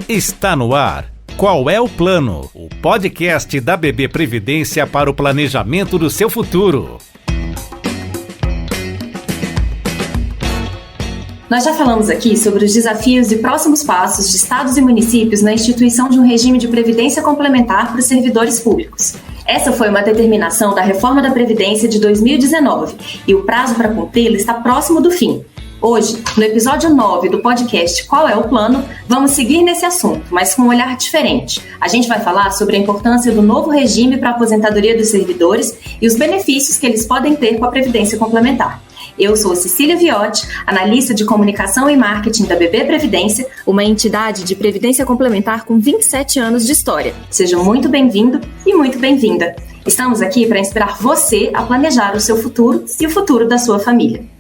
Está no ar. Qual é o plano? O podcast da BB Previdência para o planejamento do seu futuro. Nós já falamos aqui sobre os desafios e próximos passos de estados e municípios na instituição de um regime de previdência complementar para os servidores públicos. Essa foi uma determinação da Reforma da Previdência de 2019 e o prazo para cumpri-la está próximo do fim. Hoje, no episódio 9 do podcast Qual é o Plano, vamos seguir nesse assunto, mas com um olhar diferente. A gente vai falar sobre a importância do novo regime para a aposentadoria dos servidores e os benefícios que eles podem ter com a Previdência Complementar. Eu sou Cecília Viotti, analista de comunicação e marketing da BB Previdência, uma entidade de previdência complementar com 27 anos de história. Seja muito bem-vindo e muito bem-vinda. Estamos aqui para inspirar você a planejar o seu futuro e o futuro da sua família.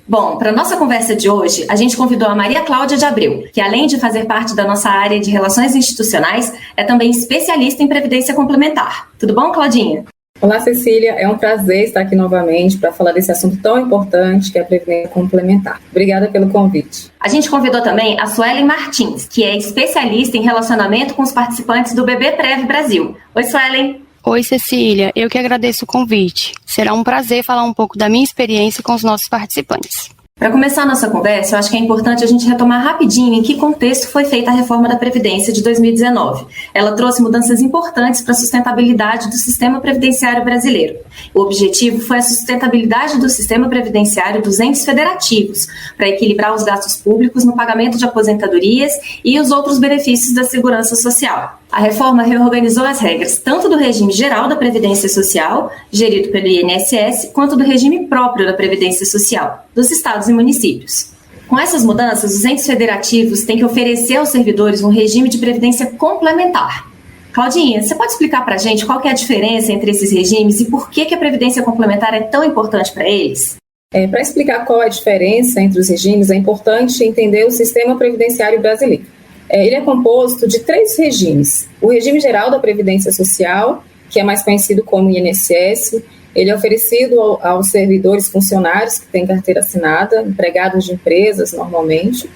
Bom, para a nossa conversa de hoje, a gente convidou a Maria Cláudia de Abreu, que além de fazer parte da nossa área de relações institucionais, é também especialista em previdência complementar. Tudo bom, Claudinha? Olá, Cecília. É um prazer estar aqui novamente para falar desse assunto tão importante que é a previdência complementar. Obrigada pelo convite. A gente convidou também a Suelen Martins, que é especialista em relacionamento com os participantes do BB Prev Brasil. Oi, Suelen. Oi, Cecília. Eu que agradeço o convite. Será um prazer falar um pouco da minha experiência com os nossos participantes. Para começar a nossa conversa, eu acho que é importante a gente retomar rapidinho em que contexto foi feita a reforma da Previdência de 2019. Ela trouxe mudanças importantes para a sustentabilidade do sistema previdenciário brasileiro. O objetivo foi a sustentabilidade do sistema previdenciário dos entes federativos, para equilibrar os gastos públicos no pagamento de aposentadorias e os outros benefícios da segurança social. A reforma reorganizou as regras tanto do regime geral da Previdência Social, gerido pelo INSS, quanto do regime próprio da Previdência Social, dos estados e municípios. Com essas mudanças, os entes federativos têm que oferecer aos servidores um regime de previdência complementar. Claudinha, você pode explicar para a gente qual que é a diferença entre esses regimes e por que a previdência complementar é tão importante para eles? Para explicar qual é a diferença entre os regimes, é importante entender o sistema previdenciário brasileiro. Ele é composto de 3 regimes. O regime geral da Previdência Social, que é mais conhecido como INSS, ele é oferecido aos servidores funcionários que têm carteira assinada, empregados de empresas normalmente.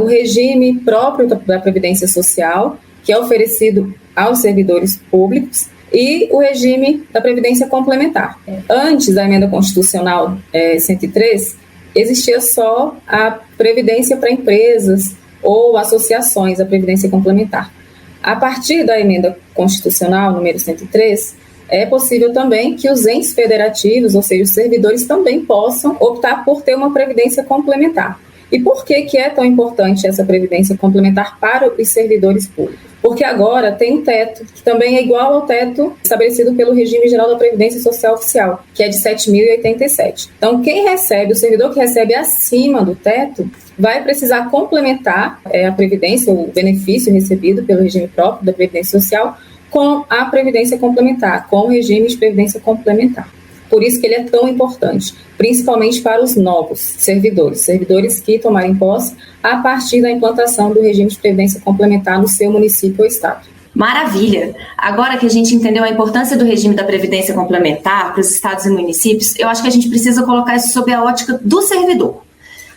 O regime próprio da Previdência Social, que é oferecido aos servidores públicos, e o regime da Previdência Complementar. Antes da Emenda Constitucional 103, existia só a Previdência para empresas, ou associações à Previdência Complementar. A partir da Emenda Constitucional número 103, é possível também que os entes federativos, ou seja, os servidores, também possam optar por ter uma Previdência Complementar. E por que é tão importante essa Previdência Complementar para os servidores públicos? Porque agora tem um teto, que também é igual ao teto estabelecido pelo Regime Geral da Previdência Social Oficial, que é de R$ 7.087. Então, o servidor que recebe acima do teto, vai precisar complementar a Previdência, o benefício recebido pelo regime próprio da Previdência Social, com a Previdência Complementar, com o regime de Previdência Complementar. Por isso que ele é tão importante, principalmente para os novos servidores que tomarem posse a partir da implantação do regime de Previdência Complementar no seu município ou estado. Maravilha! Agora que a gente entendeu a importância do regime da Previdência Complementar para os estados e municípios, eu acho que a gente precisa colocar isso sob a ótica do servidor.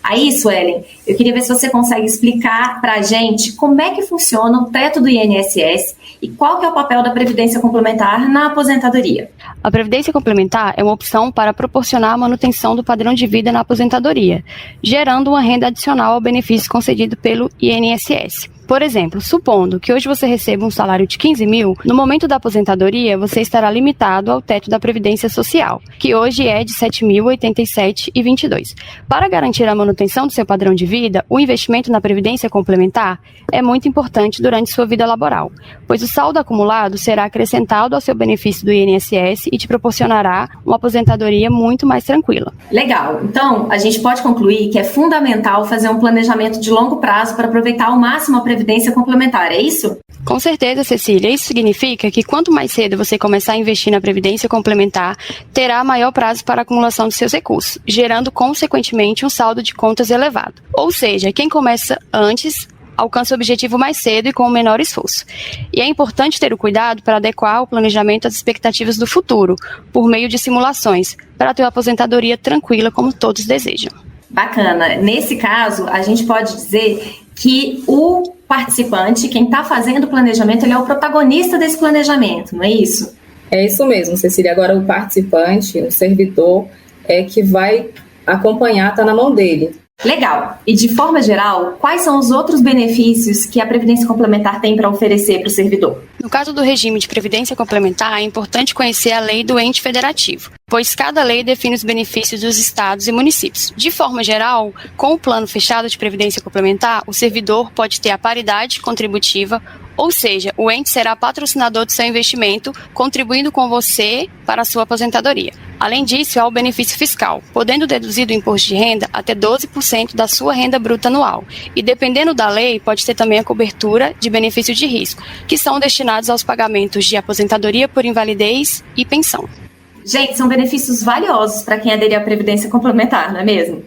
Aí, Suelen, eu queria ver se você consegue explicar para a gente como é que funciona o teto do INSS e qual que é o papel da Previdência Complementar na aposentadoria. A Previdência Complementar é uma opção para proporcionar a manutenção do padrão de vida na aposentadoria, gerando uma renda adicional ao benefício concedido pelo INSS. Por exemplo, supondo que hoje você receba um salário de 15 mil, no momento da aposentadoria você estará limitado ao teto da Previdência Social, que hoje é de R$ 7.087,22. Para garantir a manutenção do seu padrão de vida, o investimento na Previdência Complementar é muito importante durante sua vida laboral, pois o saldo acumulado será acrescentado ao seu benefício do INSS e te proporcionará uma aposentadoria muito mais tranquila. Legal! Então, a gente pode concluir que é fundamental fazer um planejamento de longo prazo para aproveitar ao máximo a Previdência Complementar, é isso? Com certeza, Cecília. Isso significa que quanto mais cedo você começar a investir na Previdência Complementar, terá maior prazo para a acumulação dos seus recursos, gerando, consequentemente, um saldo de contas elevado. Ou seja, quem começa antes alcança o objetivo mais cedo e com o menor esforço. E é importante ter o cuidado para adequar o planejamento às expectativas do futuro, por meio de simulações, para ter uma aposentadoria tranquila como todos desejam. Bacana. Nesse caso, a gente pode dizer que o participante, quem está fazendo o planejamento, ele é o protagonista desse planejamento, não é isso? É isso mesmo, Cecília. Agora, o participante, o servidor, é que vai acompanhar, está na mão dele. Legal. E de forma geral, quais são os outros benefícios que a Previdência Complementar tem para oferecer para o servidor? No caso do regime de Previdência Complementar, é importante conhecer a lei do ente federativo, pois cada lei define os benefícios dos estados e municípios. De forma geral, com o plano fechado de Previdência Complementar, o servidor pode ter a paridade contributiva, ou seja, o ente será patrocinador do seu investimento, contribuindo com você para a sua aposentadoria. Além disso, há o benefício fiscal, podendo deduzir do imposto de renda até 12% da sua renda bruta anual. E dependendo da lei, pode ter também a cobertura de benefício de risco, que são destinados aos pagamentos de aposentadoria por invalidez e pensão. Gente, são benefícios valiosos para quem aderir à Previdência Complementar, não é mesmo?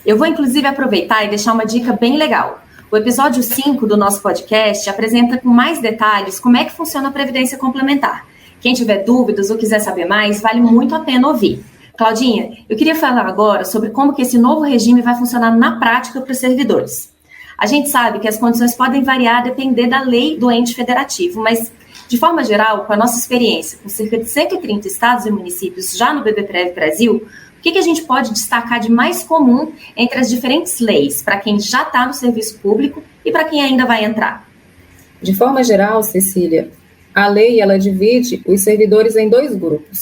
Eu vou, inclusive, aproveitar e deixar uma dica bem legal. O episódio 5 do nosso podcast apresenta com mais detalhes como é que funciona a Previdência Complementar. Quem tiver dúvidas ou quiser saber mais, vale muito a pena ouvir. Claudinha, eu queria falar agora sobre como que esse novo regime vai funcionar na prática para os servidores. A gente sabe que as condições podem variar a depender da lei do ente federativo, mas, de forma geral, com a nossa experiência, com cerca de 130 estados e municípios já no BBPrev Brasil, o que a gente pode destacar de mais comum entre as diferentes leis para quem já está no serviço público e para quem ainda vai entrar? De forma geral, Cecília, a lei ela divide os servidores em 2 grupos.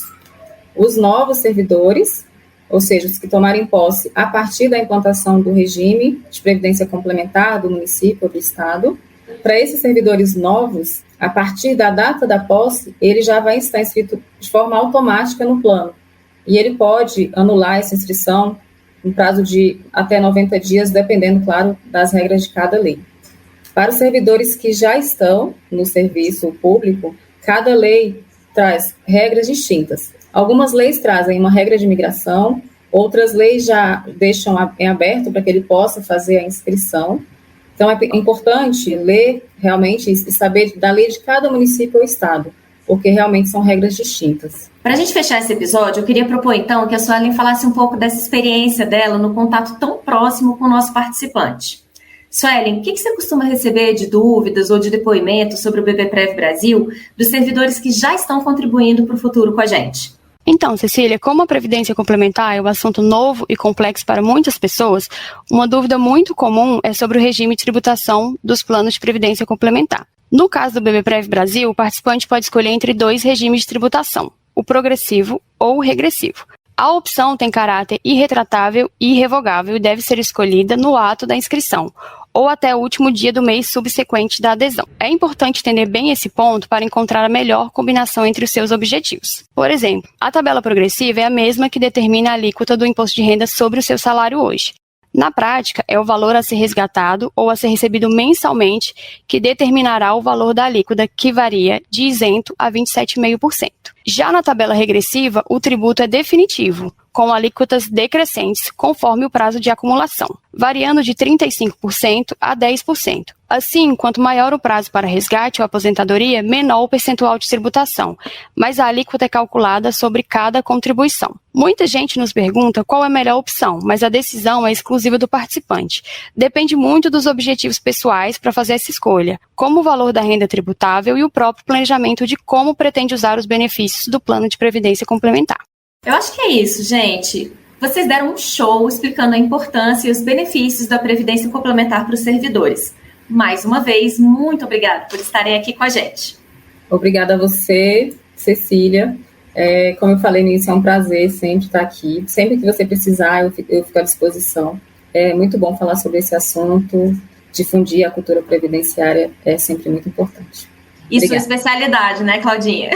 Os novos servidores, ou seja, os que tomarem posse a partir da implantação do regime de previdência complementar do município ou do estado. Para esses servidores novos, a partir da data da posse, ele já vai estar inscrito de forma automática no plano. E ele pode anular essa inscrição em prazo de até 90 dias, dependendo, claro, das regras de cada lei. Para os servidores que já estão no serviço público, cada lei traz regras distintas. Algumas leis trazem uma regra de migração, outras leis já deixam em aberto para que ele possa fazer a inscrição. Então, é importante ler realmente e saber da lei de cada município ou estado, porque realmente são regras distintas. Para a gente fechar esse episódio, eu queria propor, então, que a Suelen falasse um pouco dessa experiência dela no contato tão próximo com o nosso participante. Suelen, o que você costuma receber de dúvidas ou de depoimentos sobre o BBPrev Brasil dos servidores que já estão contribuindo para o futuro com a gente? Então, Cecília, como a Previdência Complementar é um assunto novo e complexo para muitas pessoas, uma dúvida muito comum é sobre o regime de tributação dos planos de Previdência Complementar. No caso do BBPrev Brasil, o participante pode escolher entre 2 regimes de tributação, o progressivo ou o regressivo. A opção tem caráter irretratável e irrevogável e deve ser escolhida no ato da inscrição, ou até o último dia do mês subsequente da adesão. É importante entender bem esse ponto para encontrar a melhor combinação entre os seus objetivos. Por exemplo, a tabela progressiva é a mesma que determina a alíquota do imposto de renda sobre o seu salário hoje. Na prática, é o valor a ser resgatado ou a ser recebido mensalmente que determinará o valor da alíquota, que varia de isento a 27,5%. Já na tabela regressiva, o tributo é definitivo, com alíquotas decrescentes conforme o prazo de acumulação, variando de 35% a 10%. Assim, quanto maior o prazo para resgate ou aposentadoria, menor o percentual de tributação, mas a alíquota é calculada sobre cada contribuição. Muita gente nos pergunta qual é a melhor opção, mas a decisão é exclusiva do participante. Depende muito dos objetivos pessoais para fazer essa escolha, como o valor da renda tributável e o próprio planejamento de como pretende usar os benefícios do plano de previdência complementar. Eu acho que é isso, gente. Vocês deram um show explicando a importância e os benefícios da Previdência Complementar para os servidores. Mais uma vez, muito obrigada por estarem aqui com a gente. Obrigada a você, Cecília. Como eu falei no início, é um prazer sempre estar aqui. Sempre que você precisar, eu fico à disposição. É muito bom falar sobre esse assunto. Difundir a cultura previdenciária é sempre muito importante. E obrigada. Sua especialidade, né, Claudinha?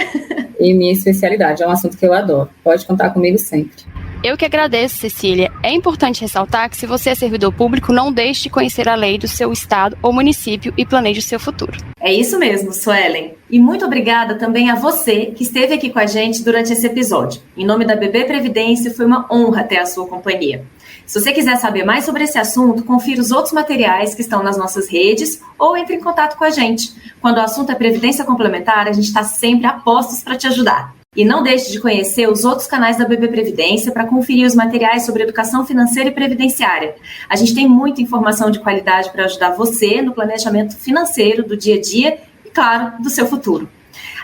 E minha especialidade, é um assunto que eu adoro. Pode contar comigo sempre. Eu que agradeço, Cecília. É importante ressaltar que se você é servidor público, não deixe de conhecer a lei do seu estado ou município e planeje o seu futuro. É isso mesmo, Suelen. E muito obrigada também a você que esteve aqui com a gente durante esse episódio. Em nome da BB Previdência, foi uma honra ter a sua companhia. Se você quiser saber mais sobre esse assunto, confira os outros materiais que estão nas nossas redes ou entre em contato com a gente. Quando o assunto é Previdência Complementar, a gente está sempre a postos para te ajudar. E não deixe de conhecer os outros canais da BB Previdência para conferir os materiais sobre educação financeira e previdenciária. A gente tem muita informação de qualidade para ajudar você no planejamento financeiro do dia a dia e, claro, do seu futuro.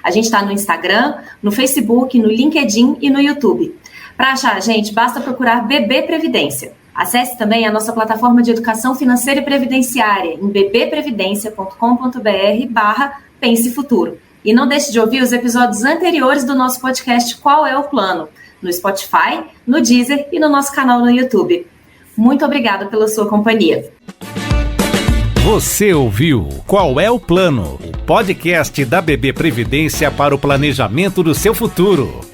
A gente está no Instagram, no Facebook, no LinkedIn e no YouTube. Para achar a gente, basta procurar BB Previdência. Acesse também a nossa plataforma de educação financeira e previdenciária em bbprevidencia.com.br/Pense Futuro. E não deixe de ouvir os episódios anteriores do nosso podcast Qual é o Plano? No Spotify, no Deezer e no nosso canal no YouTube. Muito obrigada pela sua companhia. Você ouviu Qual é o Plano? O podcast da BB Previdência para o planejamento do seu futuro.